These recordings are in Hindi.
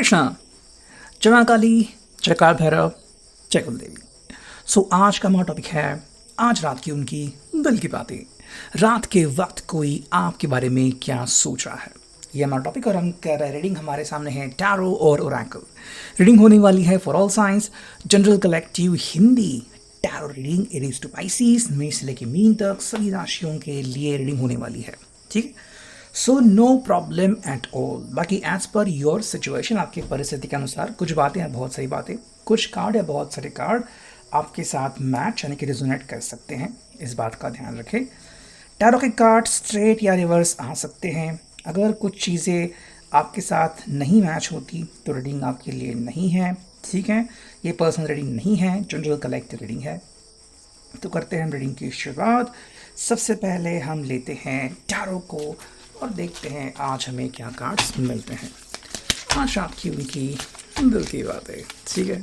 कृष्णा, जय मां काली, जय काल भैरव, जय कुलदेवी। आज का हमारा टॉपिक है आज रात की उनकी दिल की बातें। रात के वक्त कोई आपके बारे में क्या सोच रहा है, ये हमारा टॉपिक। और हम कर रहे हैं रीडिंग। हमारे सामने है टैरो और ओरेकल। रीडिंग होने वाली है for all science, general collective Hindi tarot reading. It is to Pisces, मेष से लेके मीन तक सभी राशियों के लिए रीडिंग होने वाली है। ठीक है, so no problem at all. बाकी एज पर योर सिचुएशन, आपकी परिस्थिति के अनुसार कुछ बातें हैं, बहुत सारी बातें, कुछ कार्ड या बहुत सारे कार्ड आपके साथ मैच यानी कि रिजोनेट कर सकते हैं, इस बात का ध्यान रखें। टैरो के कार्ड स्ट्रेट या रिवर्स आ सकते हैं। अगर कुछ चीज़ें आपके साथ नहीं मैच होती तो रीडिंग आपके लिए नहीं है। ठीक है, ये पर्सनल रीडिंग नहीं है, जनरल कलेक्टिव रीडिंग है। तो करते हैं हम रीडिंग की शुरुआत। सबसे पहले हम लेते हैं टैरो को और देखते हैं आज हमें क्या कार्ड्स मिलते हैं। आज आपकी उनकी दिल की बातें। ठीक है,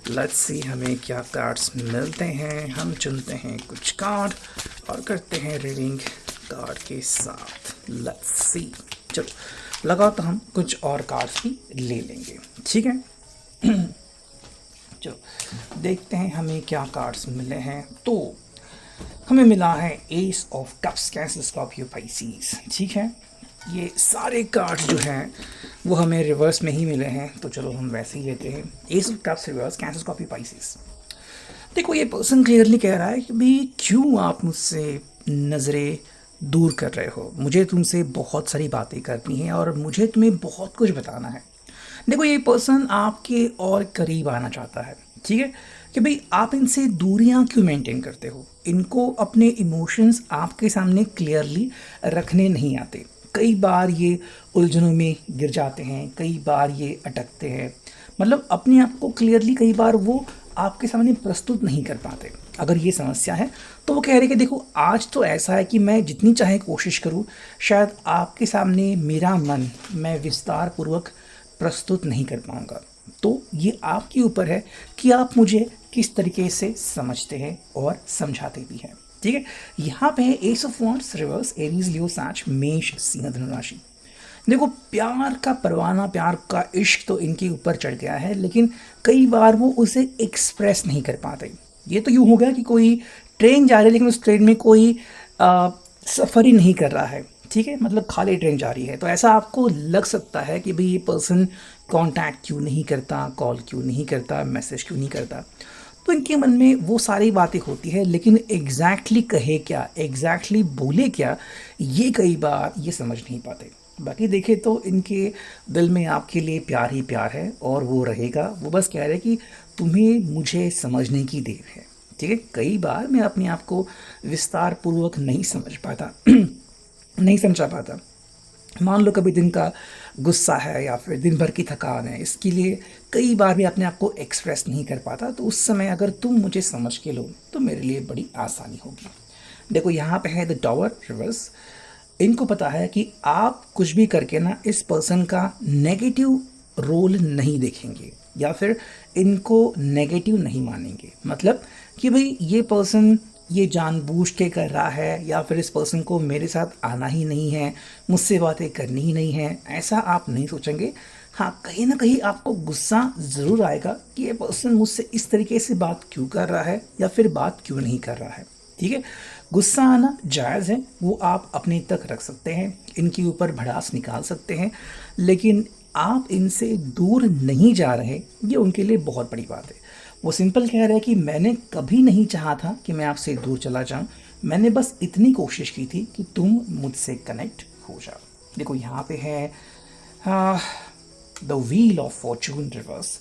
लेट्स सी हमें क्या कार्ड्स मिलते हैं। हम चुनते हैं कुछ कार्ड और करते हैं रीडिंग कार्ड के साथ। लेट्स सी, चलो लगाओ तो हम कुछ और कार्ड्स भी ले लेंगे। ठीक है, चलो देखते हैं हमें क्या कार्ड्स मिले हैं। तो हमें मिला है ace of cups, cancer, Scorpio, Pisces. ठीक है, ये सारे कार्ड्स जो हैं वो हमें रिवर्स में ही मिले हैं, तो चलो हम वैसे ही लेते हैं। S of cups reverse, cancer, Scorpio, Pisces. देखो, ये पर्सन क्लियरली कह रहा है कि भाई क्यों आप मुझसे नज़रें दूर कर रहे हो। मुझे तुमसे बहुत सारी बातें करनी है और मुझे तुम्हें बहुत कुछ बताना है। देखो, ये पर्सन आपके और करीब आना चाहता है। ठीक है, कि भाई आप इनसे दूरियां क्यों मेंटेन करते हो। इनको अपने इमोशंस आपके सामने क्लियरली रखने नहीं आते। कई बार ये उलझनों में गिर जाते हैं, कई बार ये अटकते हैं, मतलब अपने आप को क्लियरली कई बार वो आपके सामने प्रस्तुत नहीं कर पाते। अगर ये समस्या है तो वो कह रहे कि देखो, आज तो ऐसा है कि मैं जितनी चाहे कोशिश करूँ, शायद आपके सामने मेरा मन मैं विस्तार पूर्वक प्रस्तुत नहीं कर पाऊँगा। तो ये आपके ऊपर है कि आप मुझे किस तरीके से समझते हैं और समझाते भी हैं। ठीक है, यहाँ पे है ace of wands reverse, Aries, Leo, Sag, मेष, सिंह, धनु राशि। देखो, प्यार का परवाना, प्यार का इश्क तो इनके ऊपर चढ़ गया है, लेकिन कई बार वो उसे एक्सप्रेस नहीं कर पाते। ये तो यूँ हो गया कि कोई ट्रेन जा रही है लेकिन उस ट्रेन में कोई सफ़र ही नहीं कर रहा है। ठीक है, मतलब खाली ट्रेन जा रही है, तो ऐसा आपको लग सकता है कि भाई ये पर्सन कांटेक्ट क्यों नहीं करता, कॉल क्यों नहीं करता, मैसेज क्यों नहीं करता। तो इनके मन में वो सारी बातें होती है, लेकिन एग्जैक्टली कहे क्या, एग्जैक्टली बोले क्या, ये कई बार ये समझ नहीं पाते। बाकी देखे तो इनके दिल में आपके लिए प्यार ही प्यार है और वो रहेगा। वो बस कह रहे हैं कि तुम्हें मुझे समझने की देर है। ठीक है, कई बार मैं अपने आप को विस्तार पूर्वक नहीं समझ पाता नहीं समझा पाता। मान लो कभी दिन का गुस्सा है या फिर दिन भर की थकान है, इसके लिए कई बार भी अपने आप को एक्सप्रेस नहीं कर पाता। तो उस समय अगर तुम मुझे समझ के लो तो मेरे लिए बड़ी आसानी होगी। देखो, यहाँ पे है द टॉवर रिवर्स। इनको पता है कि आप कुछ भी करके ना इस पर्सन का नेगेटिव रोल नहीं देखेंगे या फिर इनको नेगेटिव नहीं मानेंगे। मतलब कि भाई ये पर्सन ये जानबूझ के कर रहा है या फिर इस पर्सन को मेरे साथ आना ही नहीं है, मुझसे बातें करनी ही नहीं है, ऐसा आप नहीं सोचेंगे। हाँ, कहीं ना कहीं आपको गुस्सा ज़रूर आएगा कि ये पर्सन मुझसे इस तरीके से बात क्यों कर रहा है या फिर बात क्यों नहीं कर रहा है। ठीक है, गुस्सा आना जायज़ है, वो आप अपने तक रख सकते हैं, इनके ऊपर भड़ास निकाल सकते हैं, लेकिन आप इनसे दूर नहीं जा रहे, ये उनके लिए बहुत बड़ी बात है। वो सिंपल कह रहे हैं कि मैंने कभी नहीं चाहा था कि मैं आपसे दूर चला जाऊं, मैंने बस इतनी कोशिश की थी कि तुम मुझसे कनेक्ट हो जाओ। देखो, यहाँ पे है the wheel of Fortune reverse.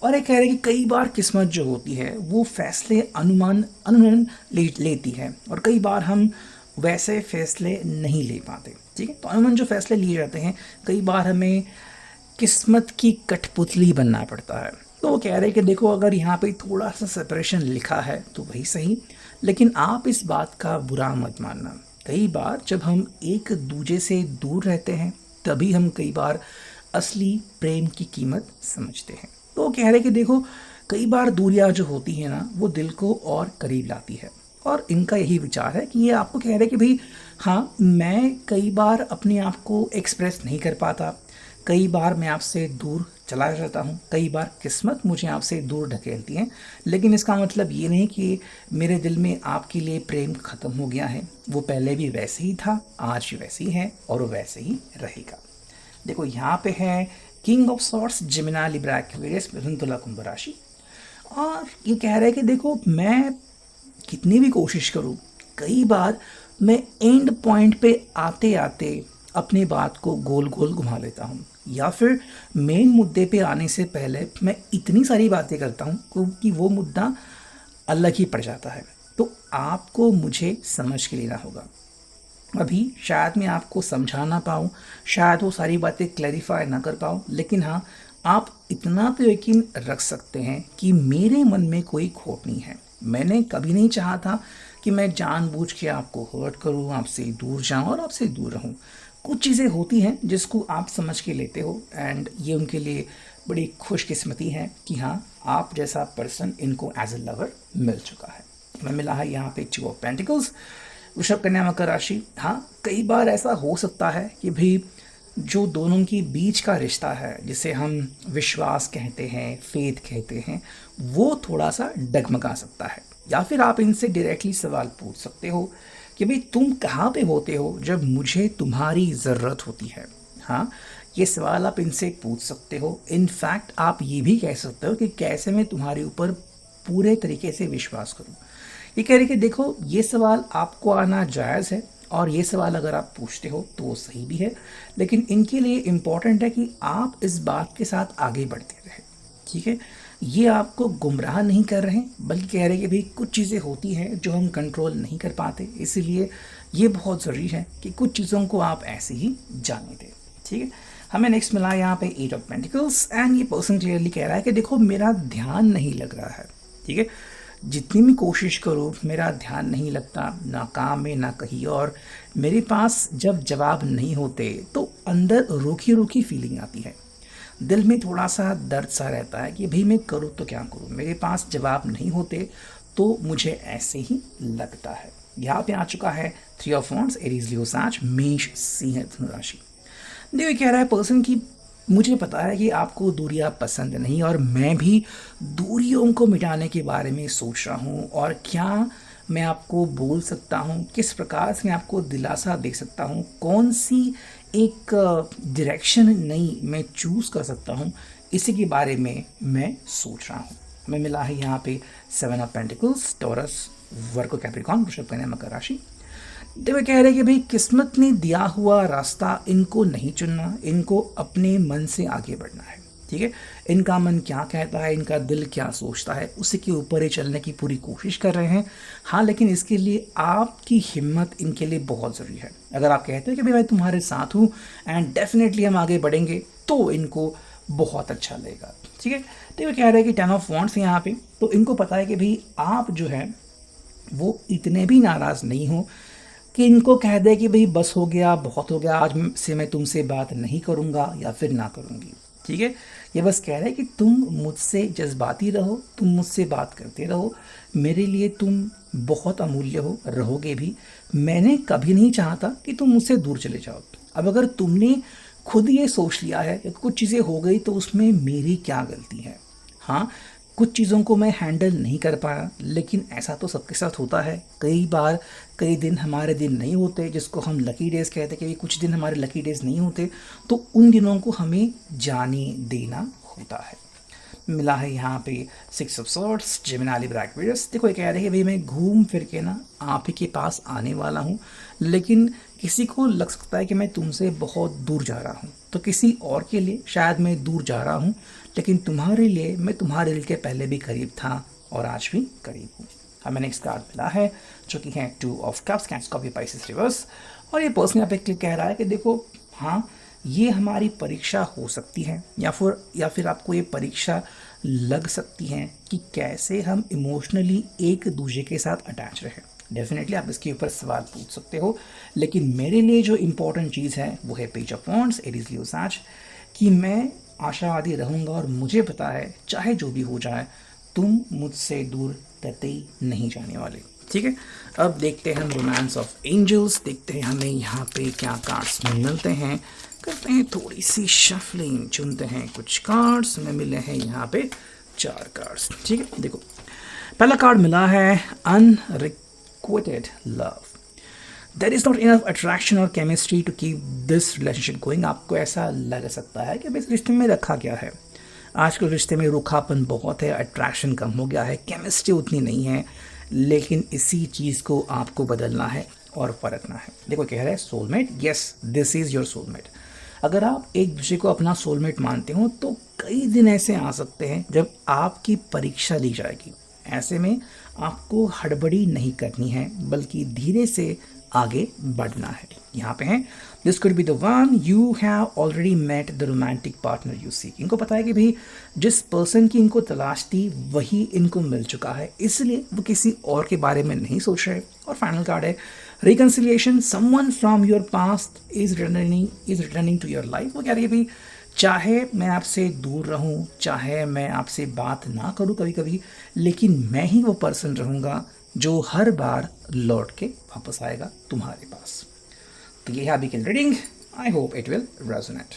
और ये कह रहे हैं कि कई बार किस्मत जो होती है वो फैसले अनुमान लेती है और कई बार हम वैसे फैसले नहीं ले पाते। ठीक है, तो अनुमान जो फैसले लिए जाते हैं, कई बार हमें किस्मत की कठपुतली बनना पड़ता है। तो वो कह रहे हैं कि देखो, अगर यहाँ पे थोड़ा सा सेपरेशन लिखा है तो वही सही, लेकिन आप इस बात का बुरा मत मानना। कई बार जब हम एक दूजे से दूर रहते हैं तभी हम कई बार असली प्रेम की कीमत समझते हैं। तो वो कह रहे हैं कि देखो, कई बार दूरियां जो होती है ना वो दिल को और करीब लाती है। और इनका यही विचार है कि ये आपको कह रहे हैं कि भाई हाँ, मैं कई बार अपने आप को एक्सप्रेस नहीं कर पाता, कई बार मैं आपसे दूर चला जाता हूँ, कई बार किस्मत मुझे आपसे दूर ढकेलती है, लेकिन इसका मतलब ये नहीं कि मेरे दिल में आपके लिए प्रेम ख़त्म हो गया है। वो पहले भी वैसे ही था, आज भी वैसे ही है और वो वैसे ही रहेगा। देखो यहाँ पे है king of swords, Gemini, Libra, Aquarius, मिथुन, तुला, कुंभ राशि। और ये कह रहा है कि देखो मैं कितनी भी कोशिश करूं, कई बार मैं एंड पॉइंट पे आते आते अपनी बात को गोल गोल घुमा लेता हूं, या फिर मेन मुद्दे पे आने से पहले मैं इतनी सारी बातें करता हूं क्योंकि वो मुद्दा अलग ही पड़ जाता है। तो आपको मुझे समझ के लेना होगा। अभी शायद मैं आपको समझा ना पाऊँ, शायद वो सारी बातें क्लैरिफाई ना कर पाऊँ, लेकिन हाँ, आप इतना तो यकीन रख सकते हैं कि मेरे मन में कोई खोट नहीं है। मैंने कभी नहीं चाहा था कि मैं जानबूझ के आपको हर्ट करूँ, आपसे दूर जाऊँ और आपसे दूर रहूँ। कुछ चीज़ें होती हैं जिसको आप समझ के लेते हो, एंड ये उनके लिए बड़ी खुशकिस्मती है कि हाँ, आप जैसा पर्सन इनको एज ए लवर मिल चुका है। मैं मिला है यहाँ पे 2 ऑफ पेंटिकल्स, वृषभ, कन्या, मकर राशि। हाँ, कई बार ऐसा हो सकता है कि भाई जो दोनों के बीच का रिश्ता है, जिसे हम विश्वास कहते हैं, फेथ कहते हैं, वो थोड़ा सा डगमगा सकता है। या फिर आप इनसे डायरेक्टली सवाल पूछ सकते हो कि भाई तुम कहाँ पे होते हो जब मुझे तुम्हारी ज़रूरत होती है। हाँ, ये सवाल आप इनसे पूछ सकते हो। इनफैक्ट आप ये भी कह सकते हो कि कैसे मैं तुम्हारे ऊपर पूरे तरीके से विश्वास करूँ। ये कह रहे कि देखो, ये सवाल आपको आना जायज़ है और ये सवाल अगर आप पूछते हो तो वो सही भी है, लेकिन इनके लिए इम्पॉर्टेंट है कि आप इस बात के साथ आगे बढ़ते रहें। ठीक है, ये आपको गुमराह नहीं कर रहे हैं, बल्कि कह रहे हैं कि भाई कुछ चीज़ें होती हैं जो हम कंट्रोल नहीं कर पाते, इसीलिए ये बहुत ज़रूरी है कि कुछ चीज़ों को आप ऐसे ही जाने दें। ठीक है, हमें नेक्स्ट मिला यहाँ पे 8 ऑफ पेंटिकल्स, एंड ये पर्सन क्लियरली कह रहा है कि देखो मेरा ध्यान नहीं लग रहा है। ठीक है, जितनी भी कोशिश करो मेरा ध्यान नहीं लगता, ना काम में ना कहीं, और मेरे पास जब जवाब नहीं होते तो अंदर रूखी रूखी फीलिंग आती है, दिल में थोड़ा सा दर्द सा रहता है कि भाई मैं करूँ तो क्या करूँ, मेरे पास जवाब नहीं होते तो मुझे ऐसे ही लगता है। यहाँ पे आ चुका है 3 of wands, Aries, Leo, Sag, मेष, सिंह, धनु राशि। देखिए कह रहा है पर्सन की मुझे पता है कि आपको दूरियां पसंद नहीं, और मैं भी दूरियों को मिटाने के बारे में सोच रहा हूँ, और क्या मैं आपको बोल सकता हूँ, किस प्रकार से मैं आपको दिलासा दे सकता हूँ, कौन सी एक डायरेक्शन नई मैं चूज़ कर सकता हूँ, इसी के बारे में मैं सोच रहा हूँ। हमें मिला है यहाँ पे 7 of pentacles, taurus, Virgo, Capricorn, वृषभ, कन्या, मकर राशि। देखो कह रहे हैं कि भाई किस्मत ने दिया हुआ रास्ता इनको नहीं चुनना, इनको अपने मन से आगे बढ़ना है। ठीक है, इनका मन क्या कहता है, इनका दिल क्या सोचता है, उसी के ऊपर ही चलने की पूरी कोशिश कर रहे हैं। हाँ, लेकिन इसके लिए आपकी हिम्मत इनके लिए बहुत ज़रूरी है। अगर आप कहते हैं कि भाई मैं तुम्हारे साथ हूँ एंड डेफिनेटली हम आगे बढ़ेंगे, तो इनको बहुत अच्छा लगेगा। ठीक है, तो ये कह रहे हैं कि 10 ऑफ वॉन्ड्स यहाँ पे, तो इनको पता है कि भाई आप जो है वो इतने भी नाराज़ नहीं हो कि इनको कह दे कि भाई बस हो गया, बहुत हो गया, आज से मैं तुमसे बात नहीं करूँगा या फिर ना करूँगी। ठीक है, ये बस कह रहे हैं कि तुम मुझसे जज्बाती रहो, तुम मुझसे बात करते रहो, मेरे लिए तुम बहुत अमूल्य हो, रहोगे भी। मैंने कभी नहीं चाहा था कि तुम मुझसे दूर चले जाओ। अब अगर तुमने खुद ये सोच लिया है कि कुछ चीज़ें हो गई तो उसमें मेरी क्या गलती है। हाँ, कुछ चीज़ों को मैं हैंडल नहीं कर पाया, लेकिन ऐसा तो सबके साथ होता है। कई बार कई दिन हमारे दिन नहीं होते, जिसको हम लकी डेज़ कहते हैं कि कुछ दिन हमारे लकी डेज़ नहीं होते, तो उन दिनों को हमें जाने देना होता है। मिला है यहाँ पे 6 of swords, Gemini, Libra, Aquarius. देखो ये कह रहे हैं कि भाई मैं घूम फिर के ना आप ही के पास आने वाला हूँ, लेकिन किसी को लग सकता है कि मैं तुमसे बहुत दूर जा रहा हूँ, तो किसी और के लिए शायद मैं दूर जा रहा हूँ, लेकिन तुम्हारे लिए मैं तुम्हारे दिल के पहले भी करीब था और आज भी करीब हूँ। हमें नेक्स्ट कार्ड मिला है जो कि है 2 of cups, cancer, Scorpio, Pisces, reverse. और ये पर्सन यहाँ पे कह रहा है कि देखो हाँ, ये हमारी परीक्षा हो सकती है, या फिर आपको ये परीक्षा लग सकती है कि कैसे हम इमोशनली एक दूसरे के साथ अटैच रहे। डेफिनेटली आप इसके ऊपर सवाल पूछ सकते हो, लेकिन मेरे लिए जो इम्पोर्टेंट चीज़ है वो है page of wands, Aries, Leo, साच, कि मैं आशावादी रहूँगा और मुझे पता है चाहे जो भी हो जाए तुम मुझसे दूर कतई नहीं जाने वाले। ठीक है, अब देखते हैं हम रोमांस ऑफ एंजल्स, देखते हैं हमें यहाँ पे क्या कार्ड्स मिलते हैं। करते हैं थोड़ी सी शफलिंग, चुनते हैं कुछ कार्ड्स, हमें मिले हैं यहाँ पे 4 कार्ड्स। ठीक है, देखो पहला कार्ड मिला है unrequited love. There is not enough attraction और chemistry to keep this relationship going. आपको ऐसा लग सकता है कि इस रिश्ते में रखा क्या है, आजकल रिश्ते में रूखापन बहुत है, अट्रैक्शन कम हो गया है, केमिस्ट्री उतनी नहीं है, लेकिन इसी चीज़ को आपको बदलना है और परखना है। देखो कह रहा है soulmate, yes this is your soulmate. अगर आप एक दूसरे को अपना सोलमेट मानते हो तो कई दिन ऐसे आ सकते हैं जब आपकी परीक्षा ली जाएगी। ऐसे में आपको हड़बड़ी नहीं करनी है, बल्कि धीरे से आगे बढ़ना है। यहाँ पे है this could be the one you have already met the romantic partner you seek. इनको पता है कि भाई जिस पर्सन की इनको तलाश थी वही इनको मिल चुका है, इसलिए वो किसी और के बारे में नहीं सोच रहे। और फाइनल कार्ड है reconciliation, someone from your past is returning to your life. वो कह रही है भाई चाहे मैं आपसे दूर रहूं, चाहे मैं आपसे बात ना करूं कभी कभी, लेकिन मैं ही वो पर्सन रहूंगा जो हर बार लौट के वापस आएगा तुम्हारे पास। तो ये है अभी की reading. I hope it will resonate.